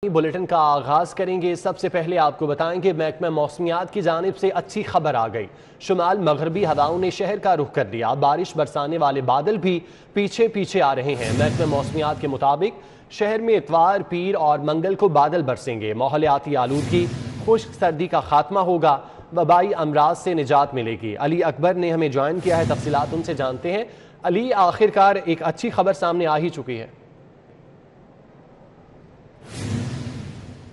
Bulletin का आगाज करेंगे। सबसे पहले आपको बताएं कि महकमा मौसमियात की जानिब से अच्छी खबर आ गई। शुमाल मगरबी हवाओं ने शहर का रुख कर लिया। बारिश बरसाने वाले बादल भी पीछे पीछे आ रहे हैं। महकमा मौसमियात के मुताबिक शहर में इतवार, पीर और मंगल को बादल बरसेंगे। माहौलियाती आलूदगी, खुश्क सर्दी का खात्मा होगा, वबाई अमराज से निजात मिलेगी। अली अकबर ने हमें ज्वाइन किया है, तफसीलात उनसे जानते हैं। अली, आखिरकार एक अच्छी खबर सामने आ ही चुकी है।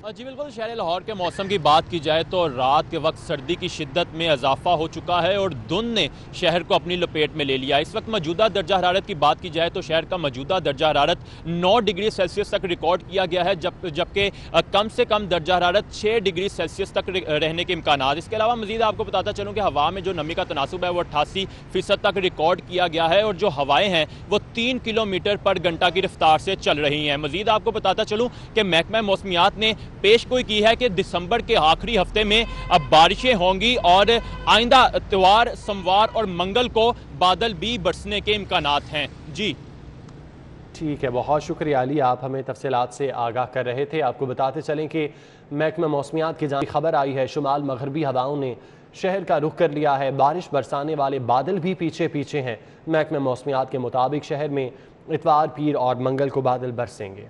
जी बिल्कुल, शहर लाहौर के मौसम की बात की जाए तो रात के वक्त सर्दी की शिद्दत में इजाफा हो चुका है और धुंध ने शहर को अपनी लपेट में ले लिया। इस वक्त मौजूदा दर्जा हरारत की बात की जाए तो शहर का मौजूदा दर्जा हरारत 9 डिग्री सेल्सियस तक रिकॉर्ड किया गया है, जबकि कम से कम दर्जा हरारत 6 डिग्री सेल्सियस तक रहने के इम्कानात। इसके अलावा मजीद आपको बताता चलूँ कि हवा में जो नमी का तनासुब है वो 88% तक रिकॉर्ड किया गया है और जो हवाएँ हैं वो 3 किलोमीटर पर घंटा की रफ्तार से चल रही हैं। मजीद आपको बताता चलूँ कि महकमा मौसमियात ने पेश गोई की है कि दिसंबर के आखिरी हफ्ते में अब बारिशें होंगी और आइंदा इतवार, सोमवार और मंगल को बादल भी बरसने के इम्कानात हैं। जी ठीक है, बहुत शुक्रिया अली, आप हमें तफसीलात से आगाह कर रहे थे। आपको बताते चलें कि महकमा मौसमियात की जानिब खबर आई है, शुमाल मगरबी हवाओं ने शहर का रुख कर लिया है। बारिश बरसाने वाले बादल भी पीछे पीछे हैं। महकमा मौसमियात के मुताबिक शहर में इतवार, पीर और मंगल को बादल बरसेंगे।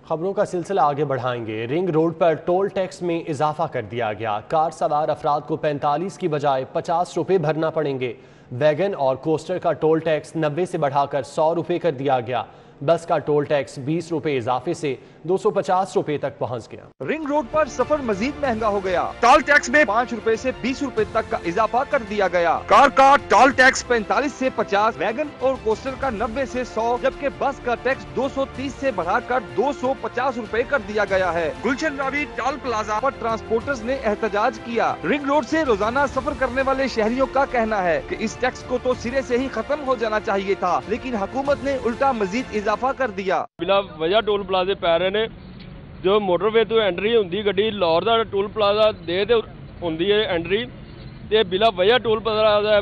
खबरों का सिलसिला आगे बढ़ाएंगे। रिंग रोड पर टोल टैक्स में इजाफा कर दिया गया। कार सवार अफराद को 45 की बजाय 50 रुपये भरना पड़ेंगे। वैगन और कोस्टर का टोल टैक्स 90 से बढ़ाकर 100 रुपये कर दिया गया। बस का टोल टैक्स 20 रुपये इजाफे से 250 रुपये तक पहुंच गया। रिंग रोड पर सफर मजीद महंगा हो गया। टोल टैक्स में 5 रुपए से 20 रुपए तक का इजाफा कर दिया गया। कार का टोल टैक्स 45 से 50, वैगन और कोस्टर का 90 से 100, जबकि बस का टैक्स 230 से बढ़ाकर 250 रुपए कर दिया गया है। गुलशन रावी टोल प्लाजा पर ट्रांसपोर्टर्स ने एहतजाज किया। रिंग रोड से रोजाना सफर करने वाले शहरियों का कहना है कि इस टैक्स को तो सिरे से ही खत्म हो जाना चाहिए था, लेकिन हुकूमत ने उल्टा मजीद इजाफा कर दिया। बिला वजह टोल प्लाजे पै रहे ने, जो मोटरवे तो एंट्री होंदी गड्डी लाहौर दा टोल प्लाजा दे ते होंदी है एंट्री, ते बिला वजह टोल प्लाजा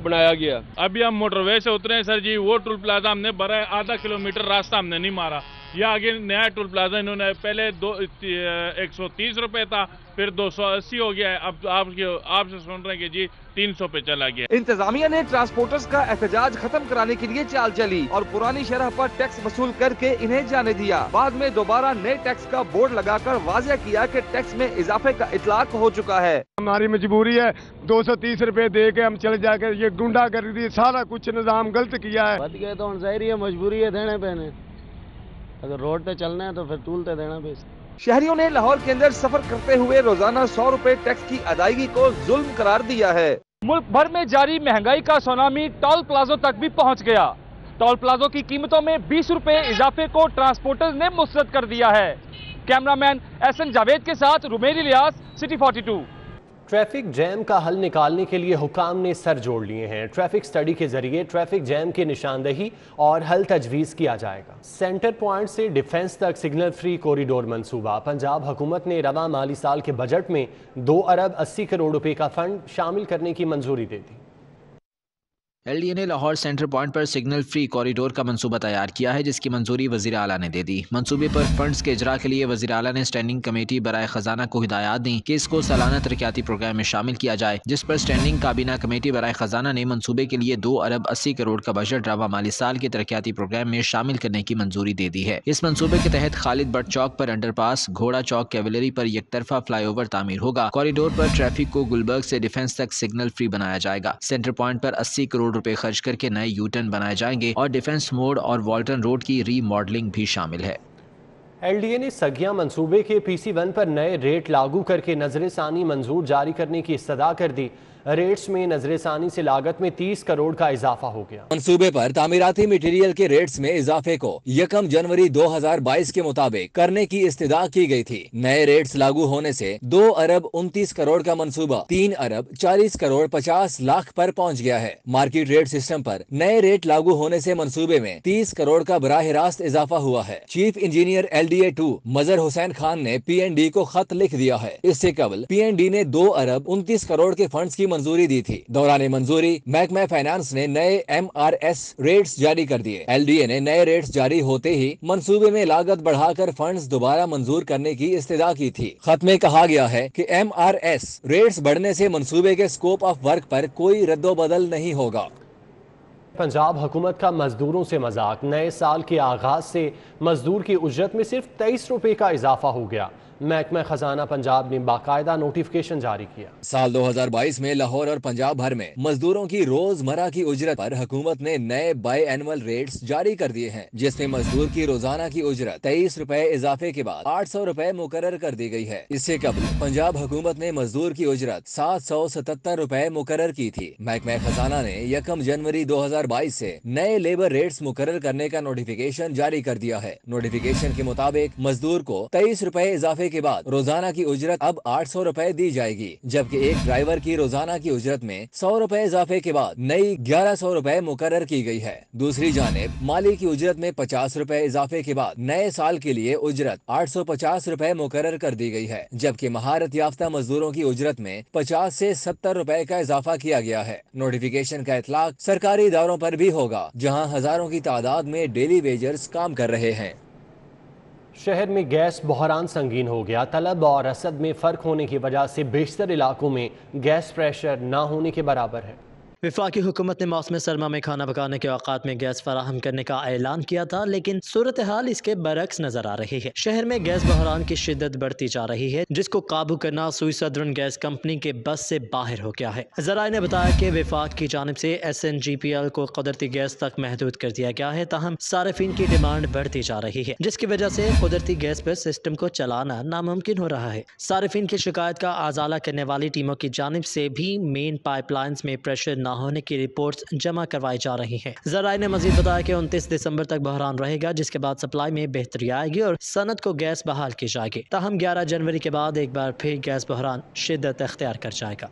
बनाया गया। अभी हम मोटरवे से उतरे हैं सर जी, वो टोल प्लाजा हमने भरा है, आधा किलोमीटर रास्ता हमने नहीं मारा। या आगे नया टोल प्लाजा इन्होंने पहले 130 रुपए था, फिर 280 हो गया है, अब आपसे सुन रहे हैं कि जी 300 पे चला गया। इंतजामिया ने ट्रांसपोर्टर्स का एहतजाज खत्म कराने के लिए चाल चली और पुरानी शरह पर टैक्स वसूल करके इन्हें जाने दिया। बाद में दोबारा नए टैक्स का बोर्ड लगाकर वाज़ेह किया कि टैक्स में इजाफे का इतलाक हो चुका है। हमारी मजबूरी है, 230 रुपए दे के हम चले जाकर ये गुंडागर्दी सारा कुछ निजाम गलत किया है। बच गए तो ज़ाहिर है मजबूरी है देने पैने, अगर रोड पे चलना है तो फिर टूल ते देना बेस। शहरियों ने लाहौर के अंदर सफर करते हुए रोजाना 100 रुपए टैक्स की अदायगी को जुल्म करार दिया है। मुल्क भर में जारी महंगाई का सुनामी टोल प्लाजों तक भी पहुंच गया। टोल प्लाजों की कीमतों में 20 रुपए इजाफे को ट्रांसपोर्टर्स ने मुस्तरद कर दिया है। कैमरामैन एहसन जावेद के साथ रुमेर इलियास, सिटी 42। ट्रैफिक जैम का हल निकालने के लिए हुकाम ने सर जोड़ लिए हैं। ट्रैफिक स्टडी के जरिए ट्रैफिक जैम की निशानदही और हल तजवीज़ किया जाएगा। सेंटर पॉइंट से डिफेंस तक सिग्नल फ्री कॉरिडोर मंसूबा। पंजाब हुकूमत ने रवा माली साल के बजट में 2 अरब 80 करोड़ रुपए का फंड शामिल करने की मंजूरी दे दी। LDA ने लाहौर सेंटर पॉइंट पर सिग्नल फ्री कॉरिडोर का मंसूबा तैयार किया है, जिसकी मंजूरी वज़ीर आला ने दे दी। मंसूबे पर फंड्स के इजरा के लिए वज़ीर आला ने स्टैंडिंग कमेटी बराए खजाना को हिदायत दी कि इसको सालाना तरक्याती प्रोग्राम में शामिल किया जाए, जिस पर स्टैंडिंग काबीना कमेटी बराए खजाना ने मंसूबे के लिए 2 अरब 80 करोड़ का बजट रवा माली साल के तरक्याती प्रोग्राम में शामिल करने की मंजूरी दे दी है। इस मंसूबे के तहत खालिद बट चौक पर अंडरपास, घोड़ा चौक कैवलरी पर यकतरफा फ्लाईओवर तामीर होगा। कॉरिडोर पर ट्रैफिक को गुलबर्ग से डिफेंस तक सिग्नल फ्री बनाया जाएगा। सेंटर पॉइंट पर 80 करोड़ रुपए खर्च करके नए यूटर्न बनाए जाएंगे और डिफेंस मोड और वॉल्टन रोड की रीमॉडलिंग भी शामिल है। LDA ने सगिया मंसूबे के PC1 पर नए रेट लागू करके नजरसानी मंजूर जारी करने की इस्तदा कर दी। रेट्स में नजरसानी से लागत में 30 करोड़ का इजाफा हो गया। मंसूबे पर तामीराती मटेरियल के रेट्स में इजाफे को 1 जनवरी 2022 के मुताबिक करने की इस्तदा की गई थी। नए रेट्स लागू होने से 2 अरब 29 करोड़ का मंसूबा 3 अरब 40 करोड़ 50 लाख पर पहुंच गया है। मार्केट रेट सिस्टम पर नए रेट लागू होने से मंसूबे में 30 करोड़ का बराह रास्त इजाफा हुआ है। चीफ इंजीनियर LDA 2 मजहर हुसैन खान ने PND को खत लिख दिया है। इससे कबल PND ने 2 अरब 29 करोड़ के फंड्स की मंजूरी दी थी। दौरान मंजूरी महकमा फाइनेंस ने नए MRS रेट्स जारी कर दिए। LDA ने नए रेट्स जारी होते ही मंसूबे में लागत बढ़ाकर फंड्स दोबारा मंजूर करने की इस्तदा की थी। खत में कहा गया है कि MRS रेट्स बढ़ने से मंसूबे के स्कोप ऑफ वर्क पर कोई रद्दोबदल नहीं होगा। पंजाब हुकूमत का मजदूरों से मजाक। नए साल के आगाज से मजदूर की उजरत में सिर्फ 23 रुपए का इजाफा हो गया। महकमा खजाना पंजाब ने बाकायदा नोटिफिकेशन जारी किया। साल 2022 में लाहौर और पंजाब भर में मजदूरों की रोजमर्रा की उजरत पर हुकूमत ने नए बाई एनुअल रेट्स जारी कर दिए हैं, जिसमें मजदूर की रोजाना की उजरत 23 रुपए इजाफे के बाद 800 रुपए मुकर्रर कर दी गई है। इससे कबल पंजाब हुकूमत ने मजदूर की उजरत 777 रुपए मुकर्रर की थी। महकमा खजाना ने 1 जनवरी 2022 से नए लेबर रेट्स मुकर्रर करने का नोटिफिकेशन जारी कर दिया है। नोटिफिकेशन के मुताबिक मजदूर को 23 रुपए इजाफे के बाद रोजाना की उजरत अब 800 रुपए दी जाएगी, जबकि एक ड्राइवर की रोजाना की उजरत में 100 रुपए इजाफे के बाद नई 1100 रुपए मुकर्रर की गई है। दूसरी जानिब माली की उजरत में 50 रुपए इजाफे के बाद नए साल के लिए उजरत 850 रुपए मुकर्रर कर दी गई है, जबकि महारत याफ्ता मजदूरों की उजरत में 50 से 70 रुपए का इजाफा किया गया है। नोटिफिकेशन का इतलाक सरकारी इदारों पर भी होगा, जहाँ हजारों की तादाद में डेली वेजर्स काम कर रहे हैं। शहर में गैस बहरान संगीन हो गया। तलब और रसद में फ़र्क होने की वजह से बेशतर इलाकों में गैस प्रेशर ना होने के बराबर है। वफाकी हुकूमत ने मौसम सरमा में खाना पकाने के औकात में गैस फराहम करने का ऐलान किया था, लेकिन सूरत हाल इसके बरक्स नजर आ रही है। शहर में गैस बहरान की शिद्दत बढ़ती जा रही है, जिसको काबू करना सुई सदरन गैस कंपनी के बस से बाहर हो गया है। ज़राए ने बताया कि वफाक की जानिब से SNGPL को कुदरती गैस तक महदूद कर दिया गया है, ताहम सार्फिन की डिमांड बढ़ती जा रही है, जिसकी वजह से कुदरती गैस पर सिस्टम को चलाना नामुमकिन हो रहा है। सार्फिन की शिकायत का आजाला करने वाली टीमों की जानिब से भी मेन पाइपलाइंस में प्रेशर होने की रिपोर्ट्स जमा करवाई जा रही हैं। ज़राए ने मजीद बताया कि 29 दिसंबर तक बहरान रहेगा, जिसके बाद सप्लाई में बेहतरी आएगी और सनत को गैस बहाल की जाएगी। ताहम 11 जनवरी के बाद एक बार फिर गैस बहरान शिद्दत अख्तियार कर जाएगा।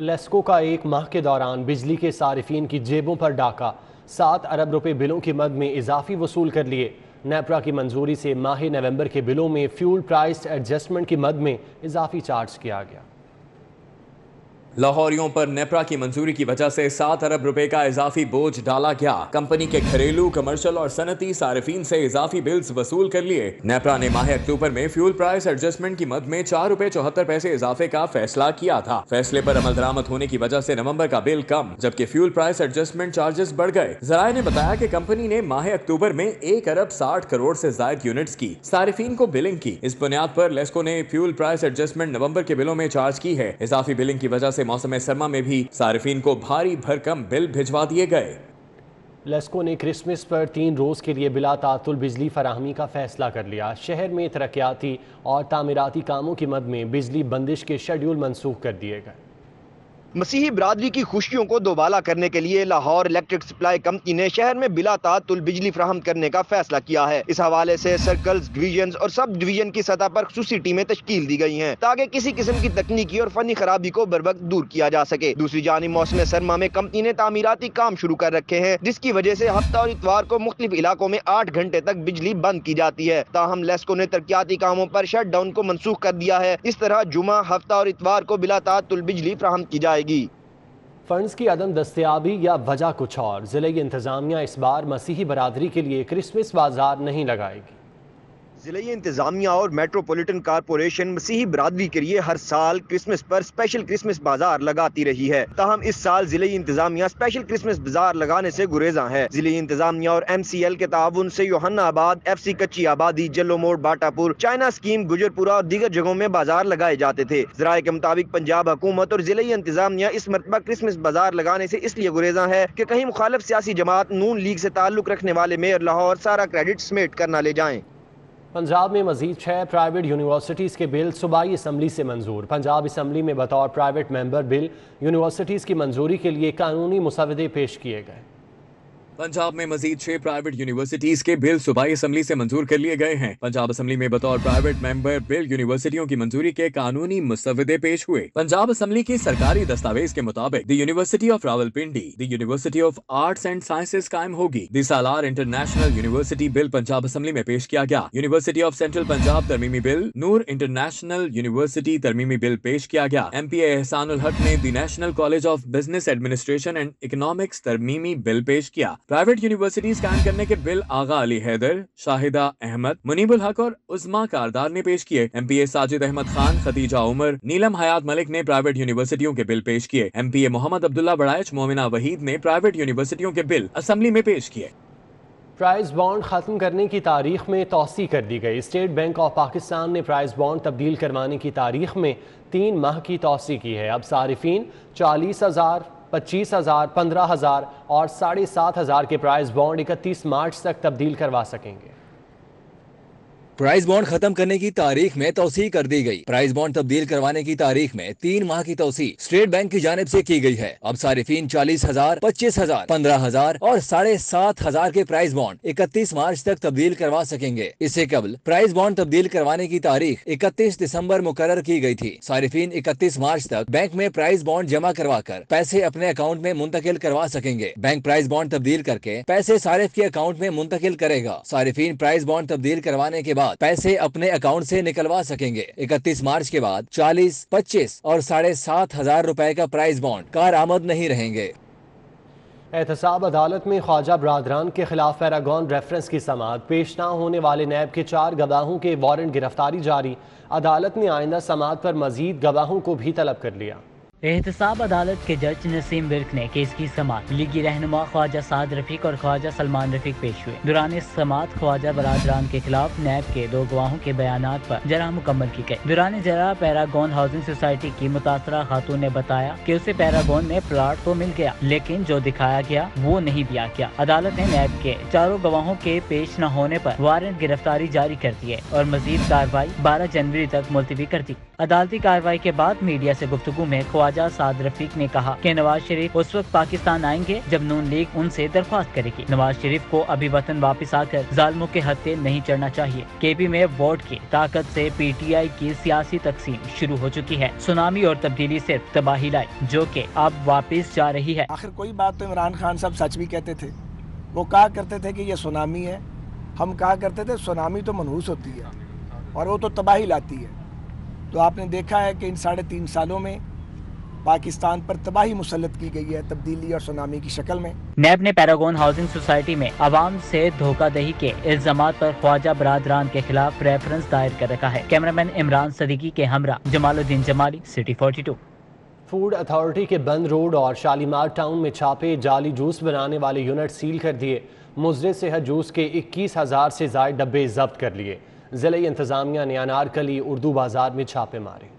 लेस्को का एक माह के दौरान बिजली के सारिफीन की जेबों पर डाका। 7 अरब रुपए बिलों की मद में इजाफी वसूल कर लिए। नेपरा की मंजूरी से माह नवंबर के बिलों में फ्यूल प्राइस एडजस्टमेंट की मद में इजाफी चार्ज किया गया। लाहौरियों पर नेपरा की मंजूरी की वजह से 7 अरब रुपए का इजाफी बोझ डाला गया। कंपनी के घरेलू, कमर्शियल और सनती सारिफीन से इजाफी बिल्स वसूल कर लिए। नेपरा ने माह अक्टूबर में फ्यूल प्राइस एडजस्टमेंट की मद में 4 रुपए 74 पैसे इजाफे का फैसला किया था। फैसले पर अमल दरामद होने की वजह से नवंबर का बिल कम, जबकि फ्यूल प्राइस एडजस्टमेंट चार्जेस बढ़ गए। ज़राए ने बताया कि कंपनी ने माह अक्टूबर में 1 अरब 60 करोड़ से ज्यादा यूनिट्स की सारिफीन को बिलिंग की। इस बुनियाद पर लेस्को ने फ्यूल प्राइस एडजस्टमेंट नवंबर के बिलों में चार्ज की है। इजाफी बिलिंग की वजह से मौसम सरमा में भी सारिफीन को भारी भरकम बिल भिजवा दिए गए। लेस्को ने क्रिसमस पर 3 रोज के लिए बिला तातुल बिजली फराहमी का फैसला कर लिया। शहर में तरक्याती और तामीराती कामों की मद में बिजली बंदिश के शेड्यूल मनसूख कर दिए गए। मसीही बरादरी की खुशियों को दोबाला करने के लिए लाहौर इलेक्ट्रिक सप्लाई कंपनी ने शहर में बिला तातुल बिजली फराहम करने का फैसला किया है। इस हवाले से सर्कल्स, डिवीजन और सब डिवीजन की सतह पर खुसूसी टीमें तश्कील दी गई हैं, ताकि किसी किस्म की तकनीकी और फनी खराबी को बर वक्त दूर किया जा सके। दूसरी जानिब मौसम सरमा में कंपनी ने तामीराती काम शुरू कर रखे हैं, जिसकी वजह से हफ्ता और इतवार को मुख्तलिफ इलाकों में 8 घंटे तक बिजली बंद की जाती है। ताहम लेस्को ने तरक्याती कामों पर शट डाउन को मनसूख कर दिया है। इस तरह जुमा, हफ्ता और इतवार को बिला तातुल बिजली फराहम की जाएगी। फंड्स की अदम दस्तयाबी या वजह कुछ और। ज़िले की इंतजामिया इस बार मसीही बरादरी के लिए क्रिसमस बाजार नहीं लगाएगी। ज़िले इंतजामिया और मेट्रोपॉलिटन कारपोरेशन मसीही बरादरी के लिए हर साल क्रिसमस पर स्पेशल क्रिसमस बाजार लगाती रही है। ताहम इस साल ज़िले इंतजामिया स्पेशल क्रिसमस बाजार लगाने से गुरेजा है। ज़िले इंतजामिया और MCL के ताउन से योहन्नाबाद, FC कच्ची आबादी, जल्लो मोड़, बाटापुर, चाइना स्कीम, गुजरपुरा और दीगर जगहों में बाजार लगाए जाते थे। ज़राए के मुताबिक पंजाब हुकूमत और ज़िले इंतजामिया इस मरतबा क्रिसमस बाजार लगाने से इसलिए गुरेजा है कि कहीं मुखालिफ सियासी जमात नून लीग से ताल्लुक रखने वाले मेयर लाहौर सारा क्रेडिट समेट कर न ले जाएं। पंजाब में मजीद 6 प्राइवेट यूनिवर्सिटीज़ के बिल सूबाई असम्बली से मंजूर। पंजाब असम्बली में बतौर प्राइवेट मेंबर बिल यूनिवर्सिटीज़ की मंजूरी के लिए कानूनी मुसवदे पेश किए गए। पंजाब में मजीद 6 प्राइवेट यूनिवर्सिटीज के बिल सूबाई असम्बली से मंजूर कर लिए गए हैं। पंजाब असम्बली में बतौर प्राइवेट मेंबर बिल यूनिवर्सिटियों की मंजूरी के कानूनी मुसवदे पेश हुए। पंजाब असम्बली की सरकारी दस्तावेज के मुताबिक the university of Rawalpindi, the university of arts and sciences कायम होगी। The Salar international university bill Punjab assembly में पेश किया गया। यूनिवर्सिटी ऑफ सेंट्रल पंजाब तरमीमी बिल, नूर इंटरनेशनल यूनिवर्सिटी तरमीमी बिल पेश किया गया। MP एहसानुल हक ने the national college of business administration and economics तरमीमी बिल पेश किया। प्राइवेट यूनिवर्सिटीज कायम करने के बिल आगा अली हैदर, शाहिदा अहमद, मुनीबुल हक और उस्मा कारदार ने पेश किए। MPA साजिद अहमद खान, खतीजा उमर, नीलम हयात मलिक ने प्राइवेट यूनिवर्सिटियों के बिल पेश किए। MPA मोहम्मद अब्दुल्ला बड़ाइच, मोमिना वहीद ने प्राइवेट यूनिवर्सिटियों के बिल असम्बली में पेश किए। प्राइस बॉन्ड ख़त्म करने की तारीख में तौसी कर दी गई। स्टेट बैंक ऑफ पाकिस्तान ने प्राइस बॉन्ड तब्दील करवाने की तारीख में 3 माह की तौसी की है। अब सारिफीन 40,000, 25,000, 15,000 और 7,500 के प्राइस बॉन्ड 31 मार्च तक तब्दील करवा सकेंगे। प्राइस बॉन्ड खत्म करने की तारीख में तौसी कर दी गई। प्राइस बॉन्ड तब्दील करवाने की तारीख में 3 माह की तौसी स्टेट बैंक की जानिब से की गई है। अब सारिफीन 40,000, 25,000, 15,000 और 7,500 के प्राइस बॉन्ड 31 मार्च तक तब्दील करवा सकेंगे। इससे कबल प्राइस बॉन्ड तब्दील करवाने की तारीख 31 दिसंबर मुकर्रर की गई थी। सारिफीन 31 मार्च तक बैंक में प्राइस बॉन्ड जमा करवा कर पैसे अपने अकाउंट में मुंतकिल करवा सकेंगे। बैंक प्राइस बॉन्ड तब्दील करके पैसे सारिफ के अकाउंट में मुंतकिल करेगा। सारिफीन प्राइस बॉन्ड तब्दील करवाने के बाद पैसे अपने अकाउंट से निकलवा सकेंगे। 31 मार्च के बाद 40, 25 और 7,500 रुपए का प्राइस बॉन्ड कारआमद नहीं रहेंगे। एहतसाब अदालत में ख्वाजा बरादरान के खिलाफ पैरागॉन रेफरेंस की समाअत। पेश न होने वाले नैब के 4 गवाहों के वारंट गिरफ्तारी जारी। अदालत ने आइंदा समाअत पर मजीद गवाहों को भी तलब कर लिया। एहतसाब अदालत के जज नसीम विर्क ने केस की समाअत लीगी रहनुमा ख्वाजा साद रफीक और ख्वाजा सलमान रफीक पेश हुए। दौरान समाअत ख्वाजा बरादरान के खिलाफ नैब के 2 गवाहों के बयानात पर जरा मुकम्मल की गई। दौरान जरा पैरागॉन हाउसिंग सोसाइटी की मुतासरा खातून ने बताया कि उसे पैरागॉन में प्लाट तो मिल गया, लेकिन जो दिखाया गया वो नहीं दिया गया। अदालत ने नैब के 4 गवाहों के पेश न होने पर वारंट गिरफ्तारी जारी कर दिए और मजीद कार्रवाई 12 जनवरी तक मुलतवी कर दी। अदालती कार्रवाई के बाद मीडिया से गुफ्तगू में ख्वाजा साद रफीक ने कहा कि नवाज शरीफ उस वक्त पाकिस्तान आएंगे जब नून लीग उनसे दरख्वास्त करेगी। नवाज शरीफ को अभी वतन वापस आकर जालिमों के हत्थे नहीं चढ़ना चाहिए। केपी में वोट की ताकत से PTI की सियासी तकसीम शुरू हो चुकी है। सुनामी और तब्दीली सिर्फ तबाही लाई, जो कि अब वापस जा रही है। आखिर कोई बात तो इमरान खान साहब सच भी कहते थे। वो कहा करते थे कि ये सुनामी है, हम कहा करते थे सुनामी तो मनहूस होती है और वो तो तबाही लाती है। तो आपने देखा है कि इन 3.5 सालों में पाकिस्तान पर तबाही मुसल्लत की गई है तब्दीली और सुनामी की शक्ल में। नैब ने पैरागॉन हाउसिंग सोसाइटी में अवाम से धोखाधड़ी के इल्जामात पर ख्वाजा बरादरान के खिलाफ रेफरेंस दायर कर रखा है। कैमरामैन इमरान सदीकी के हमरा Jamaluddin Jamali, city 42। Food authority के बंद रोड और शालीमार टाउन में छापे। जाली जूस बनाने वाले यूनिट सील कर दिए। मुजरे सेहत जूस के 21,000 से ज्यादा डब्बे जब्त कर लिए। जिले इंतजामिया ने अनारकली उर्दू बाजार में छापे मारे।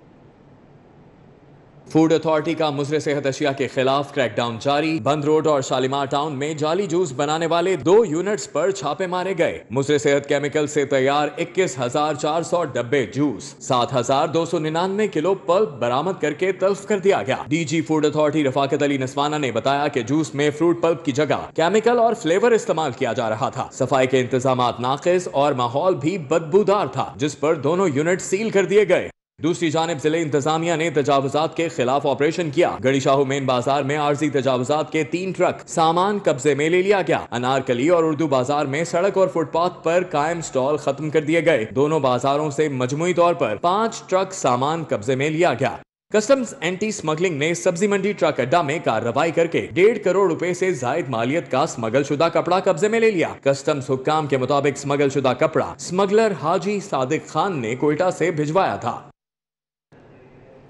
फूड अथॉरिटी का मुजरे सेहत अशिया के खिलाफ क्रैकडाउन जारी। बंद रोड और शालीमार टाउन में जाली जूस बनाने वाले 2 यूनिट्स पर छापे मारे गए। मुजरे सेहत केमिकल से तैयार 21,400 डब्बे जूस, 7,299 किलो पल्प बरामद करके तल्फ कर दिया गया। DG food authority Rafaqat Ali Naswana ने बताया कि जूस में फ्रूट पल्प की जगह केमिकल और फ्लेवर इस्तेमाल किया जा रहा था। सफाई के इंतजामात नाकिस और माहौल भी बदबूदार था, जिस पर दोनों यूनिट सील कर दिए गए। दूसरी जानिब जिले इंतजामिया ने तजावुजात के खिलाफ ऑपरेशन किया। गड़ी शाहू मेन बाजार में आर्जी तजावुजात के 3 ट्रक सामान कब्जे में ले लिया गया। अनारकली और उर्दू बाजार में सड़क और फुटपाथ पर कायम स्टॉल खत्म कर दिए गए। दोनों बाजारों से मजमुई तौर पर 5 ट्रक सामान कब्जे में लिया गया। कस्टम्स एंटी स्मगलिंग ने सब्जी मंडी ट्रक अड्डा में कार्रवाई करके 1.5 करोड़ रुपए से जायद मालियत का स्मगल शुदा कपड़ा कब्जे में ले लिया। कस्टम्स हुक्काम के मुताबिक स्मगल शुदा कपड़ा स्मगलर हाजी सादिक खान ने कोयटा से भिजवाया था।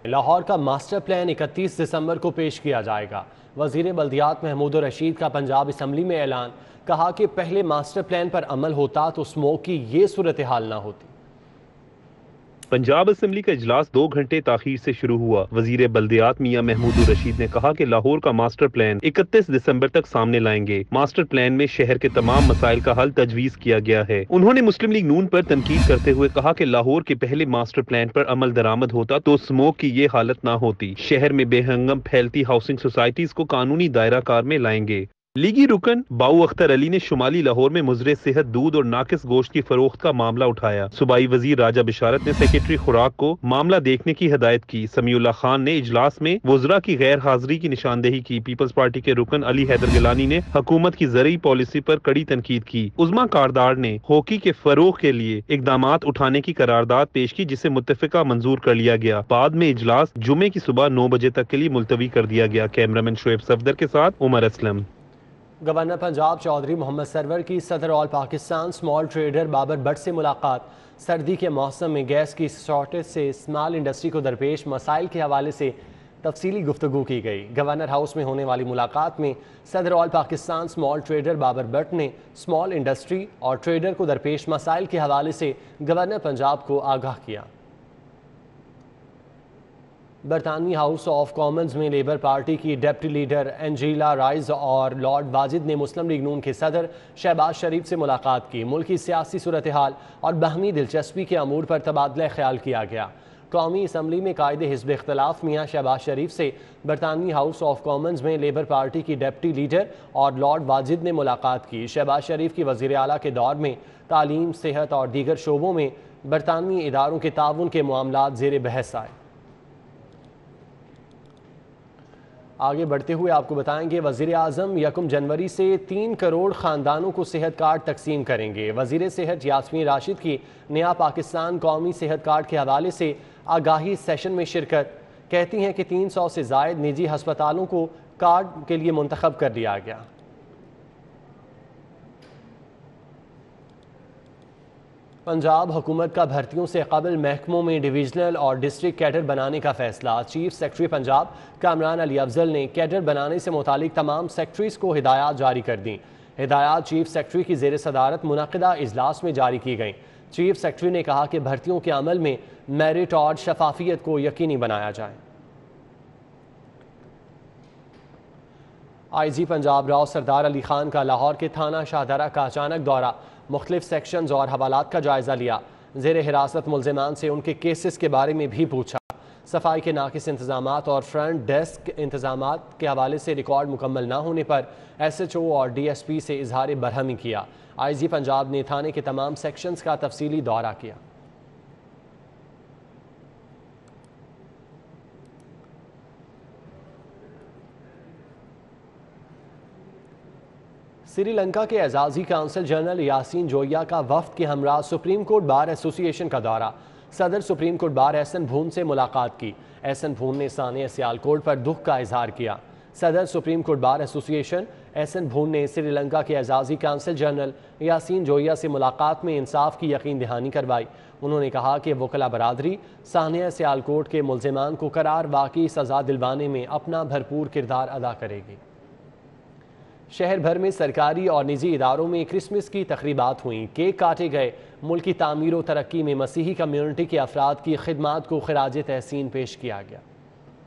लाहौर का मास्टर प्लान 31 दिसंबर को पेश किया जाएगा। वजीर बल्दियात महमूद रशीद का पंजाब असम्बली में ऐलान। कहा कि पहले मास्टर प्लान पर अमल होता तो स्मोक की ये सूरत हाल ना होती। पंजाब असम्बली का इजलास 2 घंटे ताखीर से शुरू हुआ। वजीर बल्दियात मियां महमूद रशीद ने कहा कि लाहौर का मास्टर प्लान 31 दिसंबर तक सामने लाएंगे। मास्टर प्लान में शहर के तमाम मसाइल का हल तजवीज किया गया है। उन्होंने मुस्लिम लीग नून पर तनकीद करते हुए कहा कि लाहौर के पहले मास्टर प्लान पर अमल दरामद होता तो स्मोक की ये हालत ना होती। शहर में बेहंगम फैलती हाउसिंग सोसाइटीज को कानूनी दायरा कार में लाएंगे। लीगी रुकन बाऊ अख्तर अली ने शुमाली लाहौर में मुजरे सेहत दूध और नाकिस गोश्त की फरोख्त का मामला उठाया। सूबाई वजीर राजा बिशारत ने सेक्रेटरी खुराक को मामला देखने की हिदायत की। समीउल्लाह खान ने इजलास में वज़रा की गैर हाजिरी की निशानदेही की। पीपल्स पार्टी के रुकन अली हैदर गिलानी ने हुकूमत की ज़रूरी पॉलिसी पर कड़ी तनकीद की। उज़मा कारदार ने हॉकी के फरोग के लिए इकदामात उठाने की करारदाद पेश की, जिसे मुत्तफिका मंजूर कर लिया गया। बाद में इजलास जुमे की सुबह 9 बजे तक के लिए मुलतवी कर दिया गया। कैमरामैन शोएब सफदर के साथ उमर असलम। गवर्नर पंजाब चौधरी मोहम्मद सरवर की सदर all Pakistan small trader Babar Bhatt से मुलाकात। सर्दी के मौसम में गैस की शॉर्टेज से स्मॉल इंडस्ट्री को दरपेश मसाइल के हवाले से तफसीली गुफ्तगू की गई। गवर्नर हाउस में होने वाली मुलाकात में सदर all Pakistan small trader Babar Bhatt ने स्मॉल इंडस्ट्री और ट्रेडर को दरपेश मसाइल के हवाले से गवर्नर पंजाब को आगाह किया। बरतानवी हाउस ऑफ कॉमन्स में लेबर पार्टी की डिप्टी लीडर एंजीला राइज और लॉर्ड वाजिद ने मुस्लिम लीग नून के सदर शहबाज शरीफ से मुलाकात की। मुल्की सियासी सूरत हाल और बाहमी दिलचस्पी के अमूर पर तबादला ख्याल किया गया। कौमी असम्बली में कायदे हिज़्ब इख्तलाफ मियाँ शहबाज शरीफ से बरतानवी हाउस ऑफ कॉमन्स में लेबर पार्टी की डिप्टी लीडर और लॉर्ड वाजिद ने मुलाकात की। शहबाज शरीफ की वज़ीर आला के दौर में तालीम, सेहत और दीगर शोबों में बरतानवी इदारों के ताउन के मामलात ज़ेर बहस आए। आगे बढ़ते हुए आपको बताएंगे वज़ीर आज़म 1 जनवरी से 3 करोड़ ख़ानदानों को सेहत कार्ड तकसीम करेंगे। वज़ीर सेहत यास्मीन राशिद की नया पाकिस्तान कौमी सेहत कार्ड के हवाले से आगाही सेशन में शिरकत। कहती हैं कि 300 से ज़ायद निजी हस्पतालों को कार्ड के लिए मुंतखब कर लिया गया। पंजाब हुकूमत का भर्तियों से कबल महकमों में डिवीजनल और डिस्ट्रिक्ट कैडर बनाने का फैसला। चीफ सेक्रेटरी पंजाब कामरान अली अफजल ने कैडर बनाने से मुतालिक तमाम सेक्रेटरीज को हिदायत जारी कर दी। हिदायत चीफ सेक्रेटरी की ज़ेर सदारत मुनक़िदा इजलास में जारी की गई। चीफ सेक्रेटरी ने कहा कि भर्तियों के अमल में मेरिट और शफाफियत को यकीनी बनाया जाए। IG पंजाब राव सरदार अली खान का लाहौर के थाना शाहदरा का अचानक दौरा, मुख्तलिफ सेक्शंस और हवालात का जायज़ा लिया। ज़ेर हिरासत मुल्ज़िमान से उनके केसेस के बारे में भी पूछा। सफाई के नाकिस इंतजामात और फ्रंट डेस्क इंतजामात के हवाले से रिकॉर्ड मुकम्मल न होने पर SHO और DSP से इजहार बरहमी किया। IG पंजाब ने थाने के तमाम सेक्शंस का तफसीली दौरा किया। श्रीलंका के एजाजी काउंसिल जनरल यासीन जोया का वफ्द के हमरा सुप्रीम कोर्ट बार एसोसिएशन का दौरा। सदर सुप्रीम कोर्ट बार एहसन भून से मुलाकात की। एहसन भून ने सानिया सियालकोट पर दुख का इजहार किया। सदर supreme court bar association Ehsan Bhoon ने श्रीलंका के एजाजी काउंसिल जनरल यासीन जोया से मुलाकात में इंसाफ की यकीन दहानी करवाई। उन्होंने कहा कि वकला बरादरी सानिया सियालकोट के मुल्ज़िमान को करार वाकई सज़ा दिलवाने में अपना भरपूर किरदार अदा करेगी। शहर भर में सरकारी और निजी इदारों में क्रिसमस की तकरीबात हुई, केक काटे गए। मुल्क की तामीर और तरक्की में मसीही कम्युनिटी के अफराद की खिदमात को खिराज तहसीन पेश किया गया।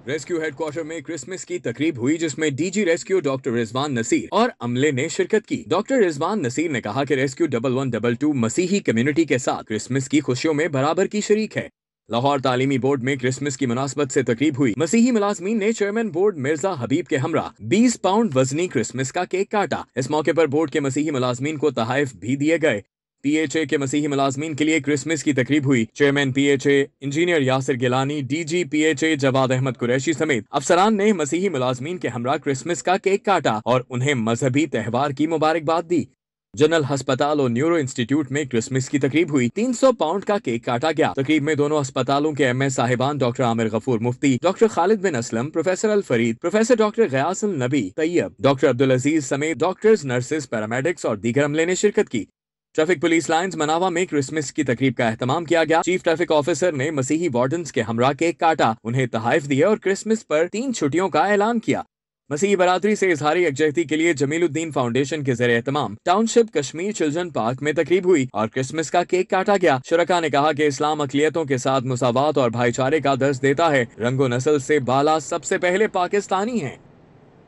रेस्क्यू हेडक्वार्टर में क्रिसमस की तकरीब हुई, जिसमें DG rescue doctor Rizwan Naseer और अमले ने शिरकत की। डॉक्टर रिजवान नसीर ने कहा कि रेस्क्यू 1122 मसीही कम्युनिटी के साथ क्रिसमस की खुशियों में बराबर की शरीक है। लाहौर तालीमी बोर्ड में क्रिसमस की मुनासबत से तकरीब हुई। मसीही मुलाजमीन ने चेयरमैन बोर्ड मिर्जा हबीब के हमरा 20 पाउंड वजनी क्रिसमस का केक काटा। इस मौके पर बोर्ड के मसीही मुलाजमीन को तहाइफ भी दिए गए। PHA के मसीही मुलाजमीन के लिए क्रिसमस की तकरीब हुई। Chairman PHA engineer Yasir Gilani, DG PHA Jawad Ahmad Qureshi समेत अफसरान ने मसीही मुलाजमीन के हमरा क्रिसमस का केक काटा और उन्हें मजहबी त्यौहार की मुबारकबाद दी। जनरल अस्पताल और न्यूरो इंस्टीट्यूट में क्रिसमस की तकरीब हुई। 300 पाउंड का केक काटा गया। तकरीब में दोनों अस्पतालों के MS साहिबान डॉक्टर आमिर गफूर मुफ्ती, डॉक्टर खालिद बिन असलम, प्रोफेसर अल फरीद, प्रोफेसर डॉक्टर गयास अल नबी तैयब, डॉक्टर अब्दुल अजीज समेत डॉक्टर्स, नर्सेज, पैरामेडिक्स और दीगर अमले ने शिरकत की। ट्रैफिक पुलिस लाइन्स मनावा में क्रिसमस की तकरीब का एहतमाम किया गया। चीफ ट्रैफिक ऑफिसर ने मसीही वार्डन्स के हमरा केक काटा, उन्हें तहाइफ दिए और क्रिसमस पर 3 छुट्टियों का ऐलान किया। मसीही बरादरी से इजहारी यकजहती के लिए जमीलुद्दीन फाउंडेशन के ज़रिए एहतमाम टाउनशिप कश्मीर चिल्ड्रन पार्क में तकरीब हुई और क्रिसमस का केक काटा गया। शुरका ने कहा कि इस्लाम अक़लियतों के साथ मुसावात और भाईचारे का दर्स देता है। रंगो नस्ल से बाला सबसे पहले पाकिस्तानी हैं।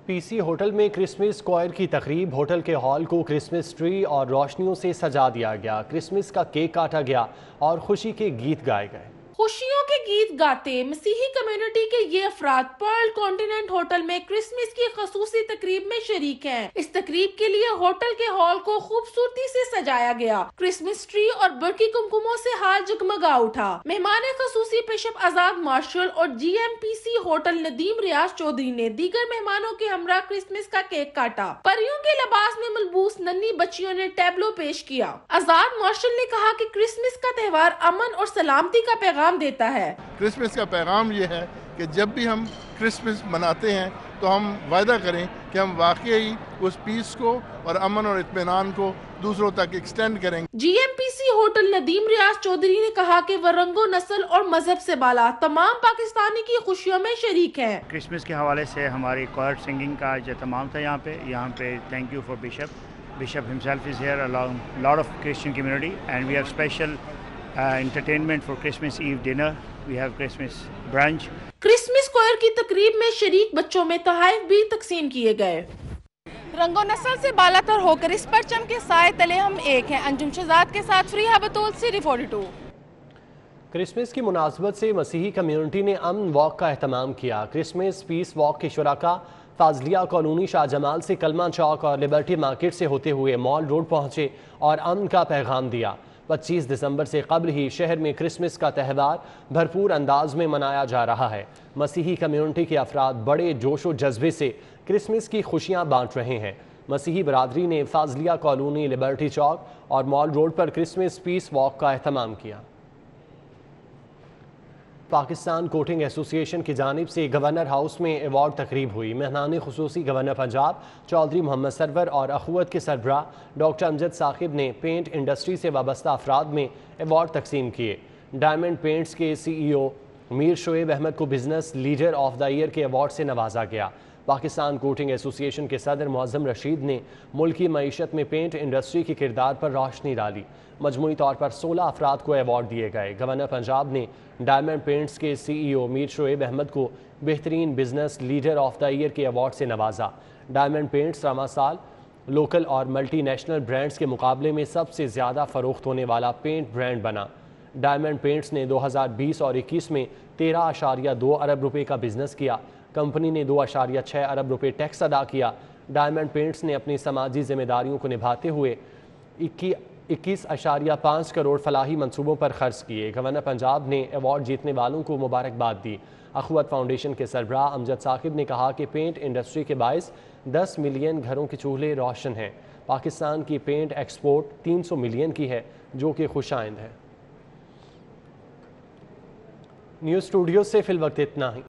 PC होटल में क्रिसमस स्क्वायर की तकरीब। होटल के हॉल को क्रिसमस ट्री और रोशनियों से सजा दिया गया। क्रिसमस का केक काटा गया और खुशी के गीत गाए गए। खुशियों के गीत गाते मसीही कम्युनिटी के ये अफराद पर्ल कॉन्टिनेंट होटल में क्रिसमस की खसूसी तकरीब में शरीक हैं। इस तकरीब के लिए होटल के हॉल को खूबसूरती से सजाया गया। क्रिसमस ट्री और बरकी कुमकुमों से हाल जगमगा उठा। मेहमान खसूसी पेशप आजाद मार्शल और GMPC होटल नदीम रियाज चौधरी ने दीगर मेहमानों के हमरा क्रिसमस का केक काटा। परियों के लिबास में मलबूस नन्ही बच्चियों ने टैबलो पेश किया। आजाद मार्शल ने कहा कि क्रिसमस का त्योहार अमन और सलामती का पैगाम देता है। क्रिसमस का पैगाम ये है कि जब भी हम क्रिसमस मनाते हैं तो हम वायदा करें कि हम वाकई उस पीस को और अमन और इत्मीनान को दूसरों तक एक्सटेंड करेंगे। GMPC होटल नदीम रियाज चौधरी ने कहा कि वह रंगो नस्ल और मजहब से बाला तमाम पाकिस्तानी की खुशियों में शरीक हैं। क्रिसमस के हवाले से हमारी कोयर सिंगिंग का जो तमाम था यहाँ पे thank you for Bishop himself is here along a lot of Christian community, and we have special entertainment for Christmas Eve dinner. We have Christmas brunch. Christmas choir की तकरीब में शरीक बच्चों में तोहफे भी तकसीम किए गए। रंगो नस्ल से बालातर होकर इस परचम के साए तले हम एक हैं। अंजुम शहजाद के साथ फ्रीहा बतौल, सिटी 42। क्रिसमस की मुनासबत से मसीही कम्युनिटी ने अमन वॉक का एहतमाम किया। क्रिसमस पीस वॉक के शुरका फाजलिया कॉलोनी शाहजमाल से कलमा चौक और लिबर्टी मार्केट से होते हुए मॉल रोड पहुंचे और अमन का पैगाम दिया। 25 दिसंबर से कबल ही शहर में क्रिसमस का त्यौहार भरपूर अंदाज में मनाया जा रहा है। मसीही कम्युनिटी के अफराद बड़े जोश व जज्बे से क्रिसमस की खुशियां बांट रहे हैं। मसीही बरादरी ने फाजलिया कॉलोनी, लिबर्टी चौक और मॉल रोड पर क्रिसमस पीस वॉक का एहतमाम किया। पाकिस्तान कोटिंग एसोसिएशन की जानिब से गवर्नर हाउस में अवार्ड तकरीब हुई। मेहमान खुसूसी गवर्नर पंजाब चौधरी मोहम्मद सरवर और अखुवत के सरबराह डॉक्टर अमजद साकिब ने पेंट इंडस्ट्री से वाबस्ता अफराद में अवार्ड तकसीम किए। डायमंड पेंट्स के CEO मीर शोएब अहमद को business leader of the year के अवार्ड से नवाजा गया। पाकिस्तान कोटिंग एसोसिएशन के सदर मुअज़्ज़म रशीद ने मुल्की मईशत में पेंट इंडस्ट्री के किरदार पर रोशनी डाली। मजमूई तौर पर 16 अफराद को अवार्ड दिए गए। गवर्नर पंजाब ने डायमंड पेंट्स के CEO मीर शोएब अहमद को बेहतरीन business leader of the year के अवार्ड से नवाजा। डायमंड पेंट्स रवा साल लोकल और मल्टी नेशनल ब्रांड्स के मुकाबले में सबसे ज़्यादा फ़रोख्त होने वाला पेंट ब्रांड बना। डायमंड पेंट्स ने 2020 और 21 में 13.2 अरब रुपए का बिजनेस किया। कंपनी ने 2.6 अरब रुपए टैक्स अदा किया। डायमंड पेंट्स ने अपनी समाजी जिम्मेदारियों को निभाते हुए 21.5 करोड़ फलाही मंसूबों पर खर्च किए। गवर्नर पंजाब ने अवार्ड जीतने वालों को मुबारकबाद दी। अखुवत फाउंडेशन के सरबराह अमजद साकिब ने कहा कि पेंट इंडस्ट्री के बायस 10 मिलियन घरों के चूल्हे रोशन हैं। पाकिस्तान की पेंट एक्सपोर्ट 300 मिलियन की है, जो कि खुशाइंद है। न्यूज़ स्टूडियो से फिल वक्त इतना ही।